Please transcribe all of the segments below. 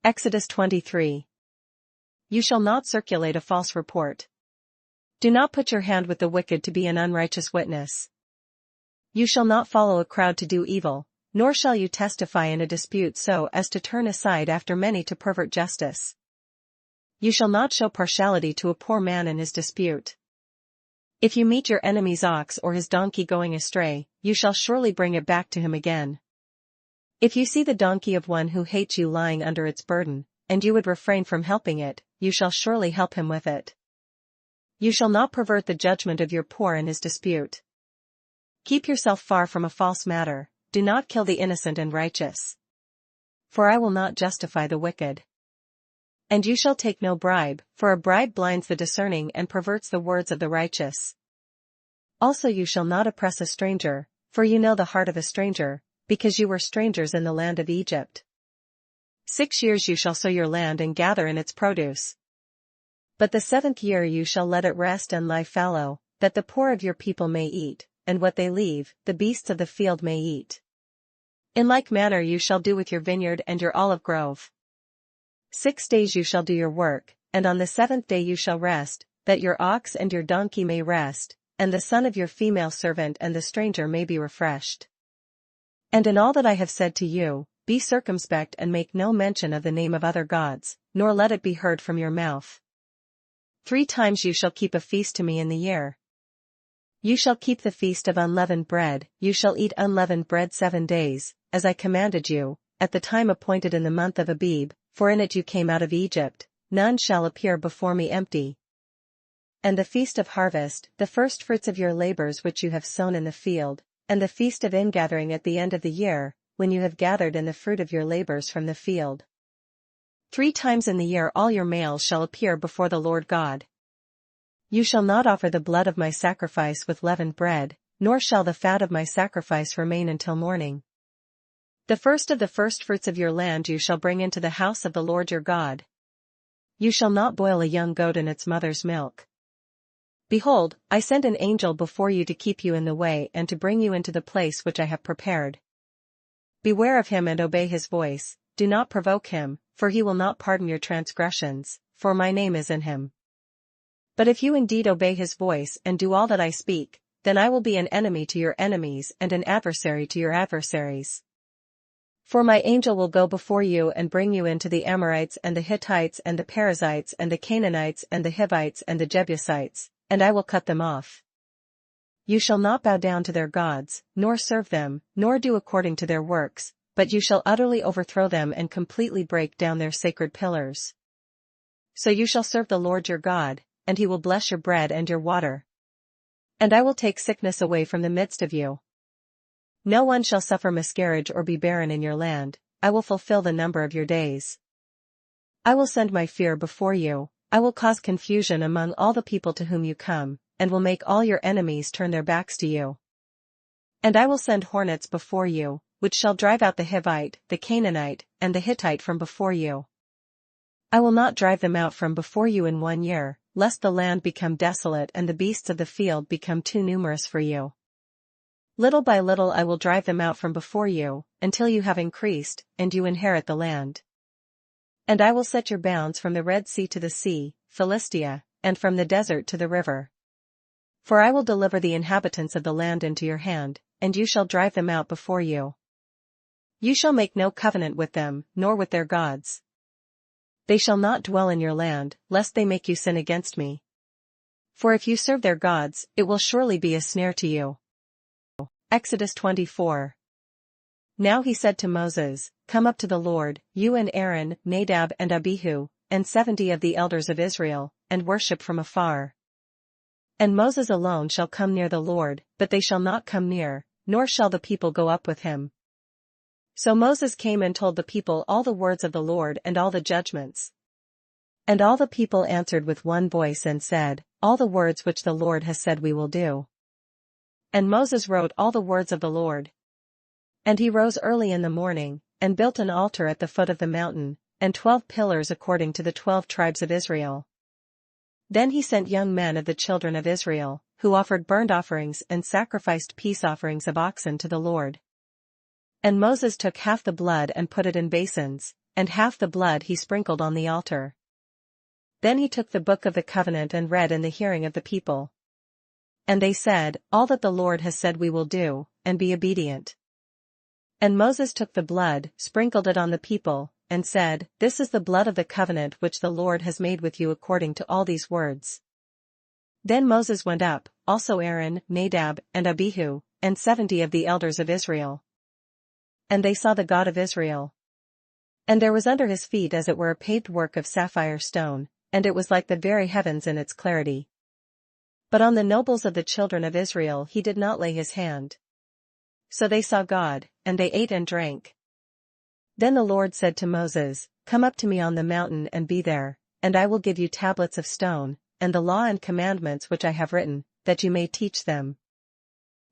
Exodus 23. You shall not circulate a false report. Do not put your hand with the wicked to be an unrighteous witness. You shall not follow a crowd to do evil, nor shall you testify in a dispute so as to turn aside after many to pervert justice. You shall not show partiality to a poor man in his dispute. If you meet your enemy's ox or his donkey going astray, you shall surely bring it back to him again. If you see the donkey of one who hates you lying under its burden, and you would refrain from helping it, you shall surely help him with it. You shall not pervert the judgment of your poor in his dispute. Keep yourself far from a false matter, do not kill the innocent and righteous. For I will not justify the wicked. And you shall take no bribe, for a bribe blinds the discerning and perverts the words of the righteous. Also you shall not oppress a stranger, for you know the heart of a stranger, because you were strangers in the land of Egypt. 6 years you shall sow your land and gather in its produce. But the 7th year you shall let it rest and lie fallow, that the poor of your people may eat, and what they leave, the beasts of the field may eat. In like manner you shall do with your vineyard and your olive grove. 6 days you shall do your work, and on the 7th day you shall rest, that your ox and your donkey may rest, and the son of your female servant and the stranger may be refreshed. And in all that I have said to you, be circumspect and make no mention of the name of other gods, nor let it be heard from your mouth. 3 times you shall keep a feast to me in the year. You shall keep the feast of unleavened bread, you shall eat unleavened bread 7 days, as I commanded you, at the time appointed in the month of Abib, for in it you came out of Egypt, none shall appear before me empty. And the feast of harvest, the firstfruits of your labors which you have sown in the field, and the feast of ingathering at the end of the year, when you have gathered in the fruit of your labors from the field. 3 times in the year all your males shall appear before the Lord God. You shall not offer the blood of my sacrifice with leavened bread, nor shall the fat of my sacrifice remain until morning. The first of the firstfruits of your land you shall bring into the house of the Lord your God. You shall not boil a young goat in its mother's milk. Behold, I send an angel before you to keep you in the way and to bring you into the place which I have prepared. Beware of him and obey his voice, do not provoke him, for he will not pardon your transgressions, for my name is in him. But if you indeed obey his voice and do all that I speak, then I will be an enemy to your enemies and an adversary to your adversaries. For my angel will go before you and bring you into the Amorites and the Hittites and the Perizzites and the Canaanites and the Hivites and the Jebusites, and I will cut them off. You shall not bow down to their gods, nor serve them, nor do according to their works, but you shall utterly overthrow them and completely break down their sacred pillars. So you shall serve the Lord your God, and he will bless your bread and your water. And I will take sickness away from the midst of you. No one shall suffer miscarriage or be barren in your land, I will fulfill the number of your days. I will send my fear before you, I will cause confusion among all the people to whom you come, and will make all your enemies turn their backs to you. And I will send hornets before you, which shall drive out the Hivite, the Canaanite, and the Hittite from before you. I will not drive them out from before you in 1 year, lest the land become desolate and the beasts of the field become too numerous for you. Little by little I will drive them out from before you, until you have increased, and you inherit the land. And I will set your bounds from the Red Sea to the sea, Philistia, and from the desert to the river. For I will deliver the inhabitants of the land into your hand, and you shall drive them out before you. You shall make no covenant with them, nor with their gods. They shall not dwell in your land, lest they make you sin against me. For if you serve their gods, it will surely be a snare to you. Exodus 24. Now he said to Moses, Come up to the Lord, you and Aaron, Nadab and Abihu, and 70 of the elders of Israel, and worship from afar. And Moses alone shall come near the Lord, but they shall not come near, nor shall the people go up with him. So Moses came and told the people all the words of the Lord and all the judgments. And all the people answered with one voice and said, All the words which the Lord has said we will do. And Moses wrote all the words of the Lord. And he rose early in the morning, and built an altar at the foot of the mountain, and 12 pillars according to the 12 tribes of Israel. Then he sent young men of the children of Israel, who offered burnt offerings and sacrificed peace offerings of oxen to the Lord. And Moses took half the blood and put it in basins, and half the blood he sprinkled on the altar. Then he took the book of the covenant and read in the hearing of the people. And they said, "All that the Lord has said we will do, and be obedient." And Moses took the blood, sprinkled it on the people, and said, "This is the blood of the covenant which the Lord has made with you according to all these words." Then Moses went up, also Aaron, Nadab, and Abihu, and 70 of the elders of Israel. And they saw the God of Israel. And there was under his feet as it were a paved work of sapphire stone, and it was like the very heavens in its clarity. But on the nobles of the children of Israel he did not lay his hand. So they saw God, and they ate and drank. Then the Lord said to Moses, "Come up to me on the mountain and be there, and I will give you tablets of stone, and the law and commandments which I have written, that you may teach them."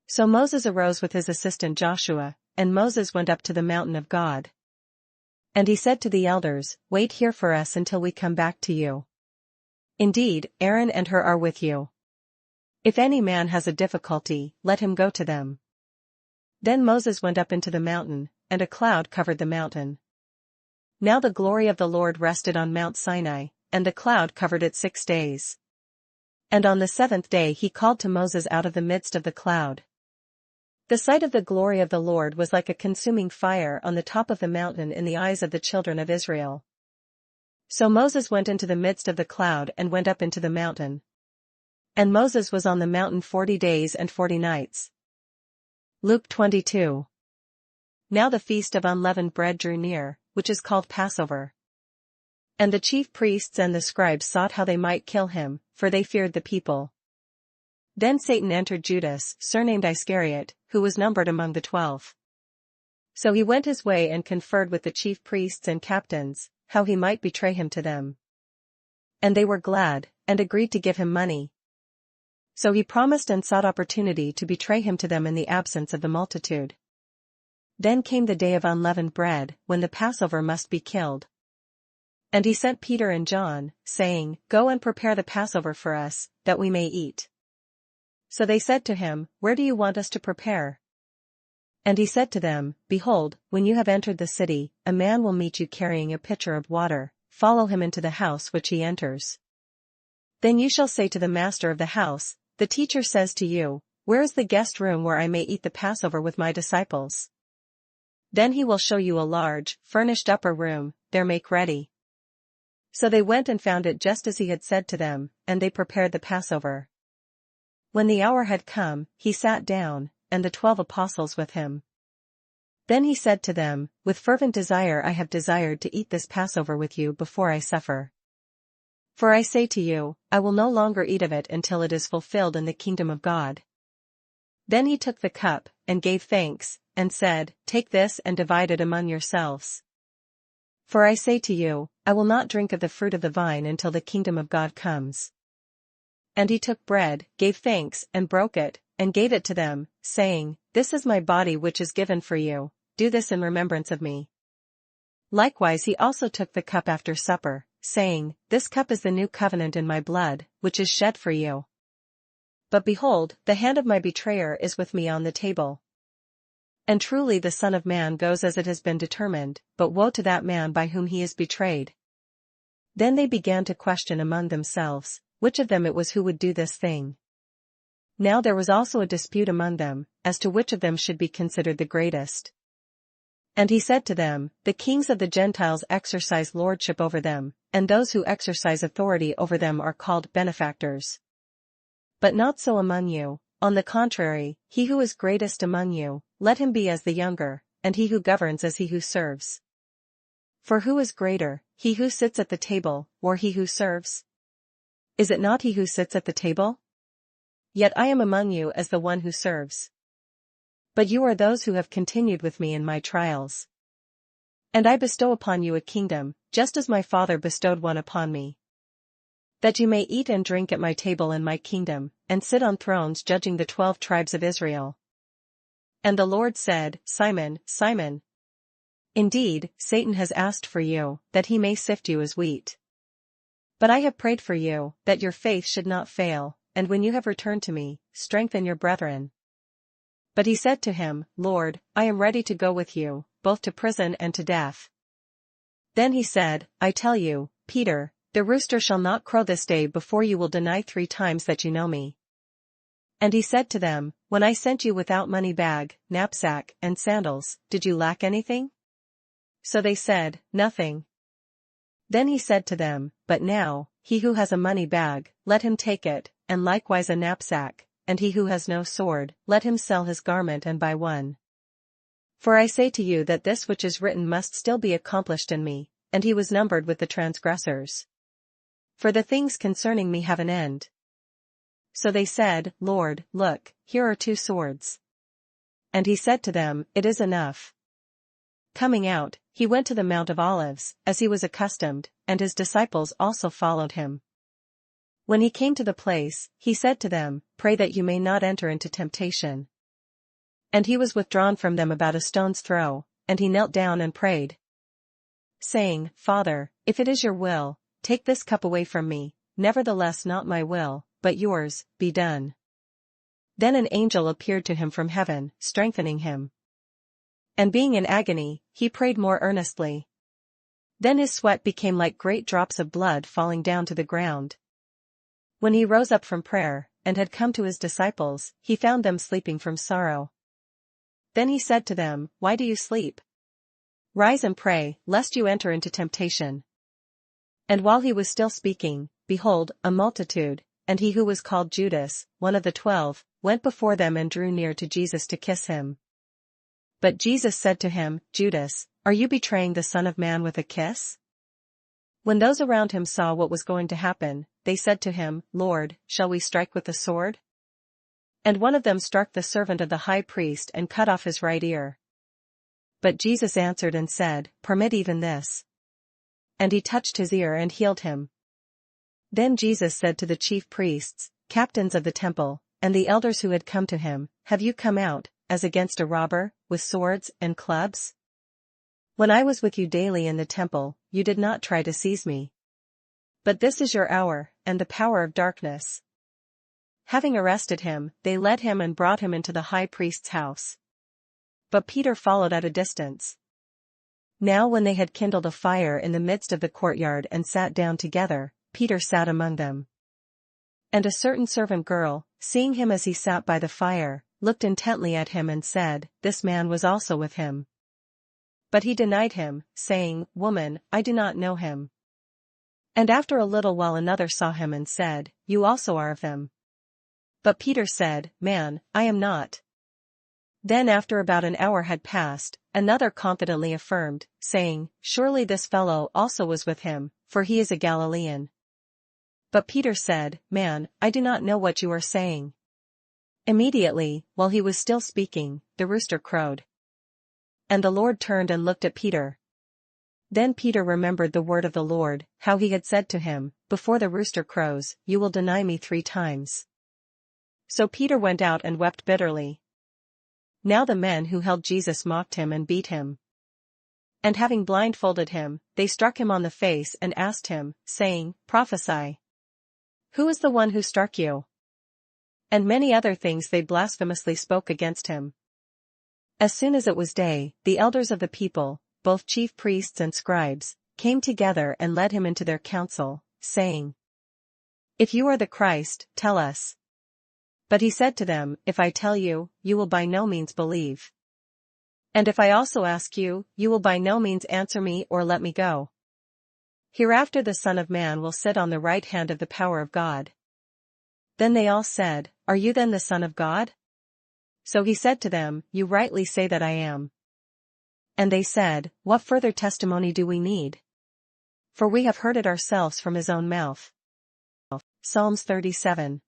So Moses arose with his assistant Joshua, and Moses went up to the mountain of God. And he said to the elders, "Wait here for us until we come back to you. Indeed, Aaron and Hur are with you. If any man has a difficulty, let him go to them." Then Moses went up into the mountain, and a cloud covered the mountain. Now the glory of the Lord rested on Mount Sinai, and the cloud covered it 6 days. And on the 7th day he called to Moses out of the midst of the cloud. The sight of the glory of the Lord was like a consuming fire on the top of the mountain in the eyes of the children of Israel. So Moses went into the midst of the cloud and went up into the mountain. And Moses was on the mountain 40 days and 40 nights. Luke22. Now the feast of unleavened bread drew near, which is called Passover. And the chief priests and the scribes sought how they might kill him, for they feared the people. Then Satan entered Judas, surnamed Iscariot, who was numbered among the 12. So he went his way and conferred with the chief priests and captains, how he might betray him to them. And they were glad, and agreed to give him money. So he promised and sought opportunity to betray him to them in the absence of the multitude. Then came the day of unleavened bread, when the Passover must be killed. And he sent Peter and John, saying, "Go and prepare the Passover for us, that we may eat." So they said to him, "Where do you want us to prepare?" And he said to them, "Behold, when you have entered the city, a man will meet you carrying a pitcher of water, follow him into the house which he enters. Then you shall say to the master of the house, 'The teacher says to you, where is the guest room where I may eat the Passover with my disciples?' Then he will show you a large, furnished upper room, there make ready." So they went and found it just as he had said to them, and they prepared the Passover. When the hour had come, he sat down, and the 12 apostles with him. Then he said to them, "With fervent desire I have desired to eat this Passover with you before I suffer. For I say to you, I will no longer eat of it until it is fulfilled in the kingdom of God." Then he took the cup, and gave thanks, and said, "Take this and divide it among yourselves. For I say to you, I will not drink of the fruit of the vine until the kingdom of God comes." And he took bread, gave thanks, and broke it, and gave it to them, saying, "This is my body which is given for you, do this in remembrance of me." Likewise he also took the cup after supper, saying, "This cup is the new covenant in my blood, which is shed for you. But behold, the hand of my betrayer is with me on the table. And truly the Son of Man goes as it has been determined, but woe to that man by whom he is betrayed." Then they began to question among themselves, which of them it was who would do this thing. Now there was also a dispute among them, as to which of them should be considered the greatest. And he said to them, "The kings of the Gentiles exercise lordship over them, and those who exercise authority over them are called benefactors. But not so among you, on the contrary, he who is greatest among you, let him be as the younger, and he who governs as he who serves. For who is greater, he who sits at the table, or he who serves? Is it not he who sits at the table? Yet I am among you as the one who serves. But you are those who have continued with me in my trials. And I bestow upon you a kingdom, just as my Father bestowed one upon me. That you may eat and drink at my table in my kingdom, and sit on thrones judging the 12 tribes of Israel." And the Lord said, "Simon, Simon, indeed, Satan has asked for you, that he may sift you as wheat. But I have prayed for you, that your faith should not fail, and when you have returned to me, strengthen your brethren." But he said to him, "Lord, I am ready to go with you, both to prison and to death." Then he said, I tell you, Peter, the rooster shall not crow this day before you will deny 3 times that you know me. And he said to them, When I sent you without money bag, knapsack, and sandals, did you lack anything? So they said, Nothing. Then he said to them, But now, he who has a money bag, let him take it, and likewise a knapsack, and he who has no sword, let him sell his garment and buy one. For I say to you that this which is written must still be accomplished in me, and he was numbered with the transgressors. For the things concerning me have an end. So they said, Lord, look, here are 2 swords. And he said to them, It is enough. Coming out, he went to the Mount of Olives, as he was accustomed, and his disciples also followed him. When he came to the place, he said to them, Pray that you may not enter into temptation. And he was withdrawn from them about a stone's throw, and he knelt down and prayed, saying, Father, if it is your will, take this cup away from me, nevertheless not my will, but yours, be done. Then an angel appeared to him from heaven, strengthening him. And being in agony, he prayed more earnestly. Then his sweat became like great drops of blood falling down to the ground. When he rose up from prayer, and had come to his disciples, he found them sleeping from sorrow. Then he said to them, Why do you sleep? Rise and pray, lest you enter into temptation. And while he was still speaking, behold, a multitude, and he who was called Judas, one of the 12, went before them and drew near to Jesus to kiss him. But Jesus said to him, Judas, are you betraying the Son of Man with a kiss? When those around him saw what was going to happen, they said to him, Lord, shall we strike with the sword? And one of them struck the servant of the high priest and cut off his right ear. But Jesus answered and said, Permit even this. And he touched his ear and healed him. Then Jesus said to the chief priests, captains of the temple, and the elders who had come to him, Have you come out, as against a robber, with swords and clubs? When I was with you daily in the temple, you did not try to seize me. But this is your hour, and the power of darkness. Having arrested him, they led him and brought him into the high priest's house. But Peter followed at a distance. Now when they had kindled a fire in the midst of the courtyard and sat down together, Peter sat among them. And a certain servant girl, seeing him as he sat by the fire, looked intently at him and said, This man was also with him. But he denied him, saying, Woman, I do not know him. And after a little while another saw him and said, You also are of them. But Peter said, Man, I am not. Then after about an hour had passed, another confidently affirmed, saying, Surely this fellow also was with him, for he is a Galilean. But Peter said, Man, I do not know what you are saying. Immediately, while he was still speaking, the rooster crowed. And the Lord turned and looked at Peter. Then Peter remembered the word of the Lord, how he had said to him, Before the rooster crows, you will deny me 3 times. So Peter went out and wept bitterly. Now the men who held Jesus mocked him and beat him. And having blindfolded him, they struck him on the face and asked him, saying, Prophesy. Who is the one who struck you? And many other things they blasphemously spoke against him. As soon as it was day, the elders of the people, both chief priests and scribes, came together and led him into their council, saying, If you are the Christ, tell us. But he said to them, If I tell you, you will by no means believe. And if I also ask you, you will by no means answer me or let me go. Hereafter the Son of Man will sit on the right hand of the power of God. Then they all said, Are you then the Son of God? So he said to them, You rightly say that I am. And they said, What further testimony do we need? For we have heard it ourselves from his own mouth. Psalms 37.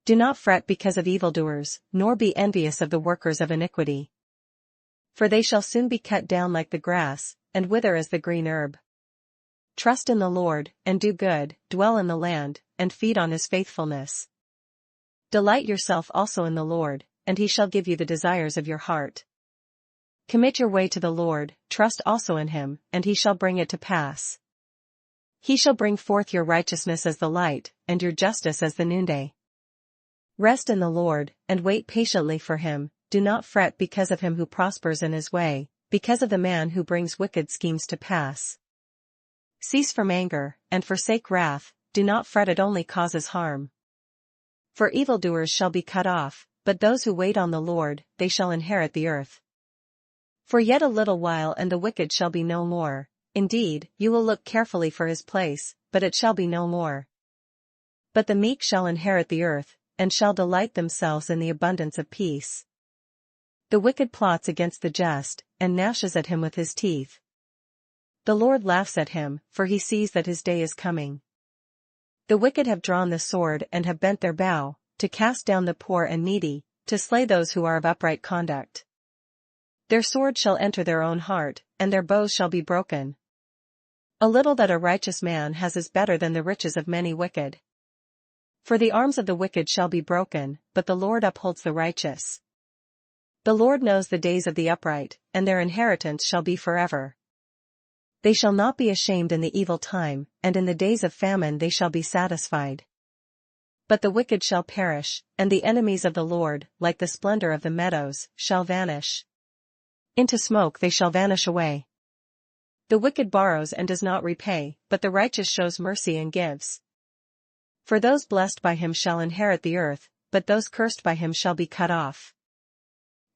Do not fret because of evildoers, nor be envious of the workers of iniquity. For they shall soon be cut down like the grass, and wither as the green herb. Trust in the Lord, and do good, dwell in the land, and feed on his faithfulness. Delight yourself also in the Lord, and he shall give you the desires of your heart. Commit your way to the Lord, trust also in him, and he shall bring it to pass. He shall bring forth your righteousness as the light, and your justice as the noonday. Rest in the Lord, and wait patiently for him, do not fret because of him who prospers in his way, because of the man who brings wicked schemes to pass. Cease from anger, and forsake wrath, do not fret, it only causes harm. For evildoers shall be cut off, but those who wait on the Lord, they shall inherit the earth. For yet a little while and the wicked shall be no more, indeed, you will look carefully for his place, but it shall be no more. But the meek shall inherit the earth, and shall delight themselves in the abundance of peace. The wicked plots against the just, and gnashes at him with his teeth. The Lord laughs at him, for he sees that his day is coming. The wicked have drawn the sword and have bent their bow, to cast down the poor and needy, to slay those who are of upright conduct. Their sword shall enter their own heart, and their bows shall be broken. A little that a righteous man has is better than the riches of many wicked. For the arms of the wicked shall be broken, but the Lord upholds the righteous. The Lord knows the days of the upright, and their inheritance shall be forever. They shall not be ashamed in the evil time, and in the days of famine they shall be satisfied. But the wicked shall perish, and the enemies of the Lord, like the splendor of the meadows, shall vanish. Into smoke they shall vanish away. The wicked borrows and does not repay, but the righteous shows mercy and gives. For those blessed by him shall inherit the earth, but those cursed by him shall be cut off.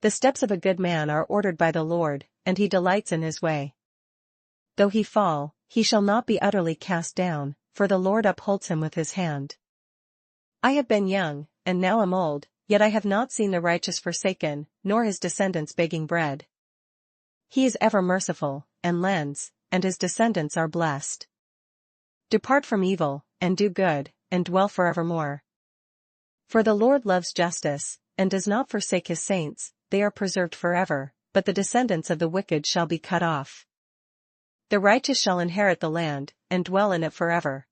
The steps of a good man are ordered by the Lord, and he delights in his way. Though he fall, he shall not be utterly cast down, for the Lord upholds him with his hand. I have been young, and now am old, yet I have not seen the righteous forsaken, nor his descendants begging bread. He is ever merciful, and lends, and his descendants are blessed. Depart from evil, and do good, and dwell forevermore. For the Lord loves justice, and does not forsake his saints, they are preserved forever, but the descendants of the wicked shall be cut off. The righteous shall inherit the land, and dwell in it forever.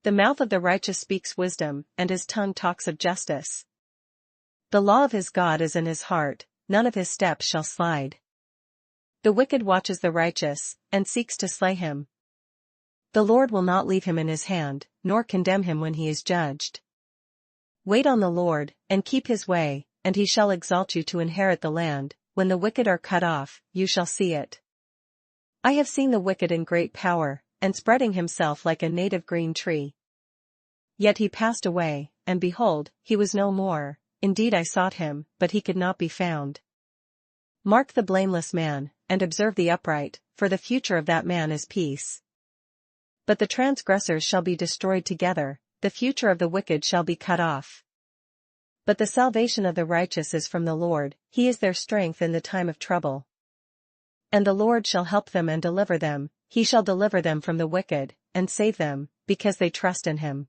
The mouth of the righteous speaks wisdom, and his tongue talks of justice. The law of his God is in his heart, none of his steps shall slide. The wicked watches the righteous, and seeks to slay him. The Lord will not leave him in his hand, nor condemn him when he is judged. Wait on the Lord, and keep his way, and he shall exalt you to inherit the land. When the wicked are cut off, you shall see it. I have seen the wicked in great power, and spreading himself like a native green tree. Yet he passed away, and behold, he was no more, indeed I sought him, but he could not be found. Mark the blameless man, and observe the upright, for the future of that man is peace. But the transgressors shall be destroyed together, the future of the wicked shall be cut off. But the salvation of the righteous is from the Lord, he is their strength in the time of trouble. And the Lord shall help them and deliver them, he shall deliver them from the wicked, and save them, because they trust in him.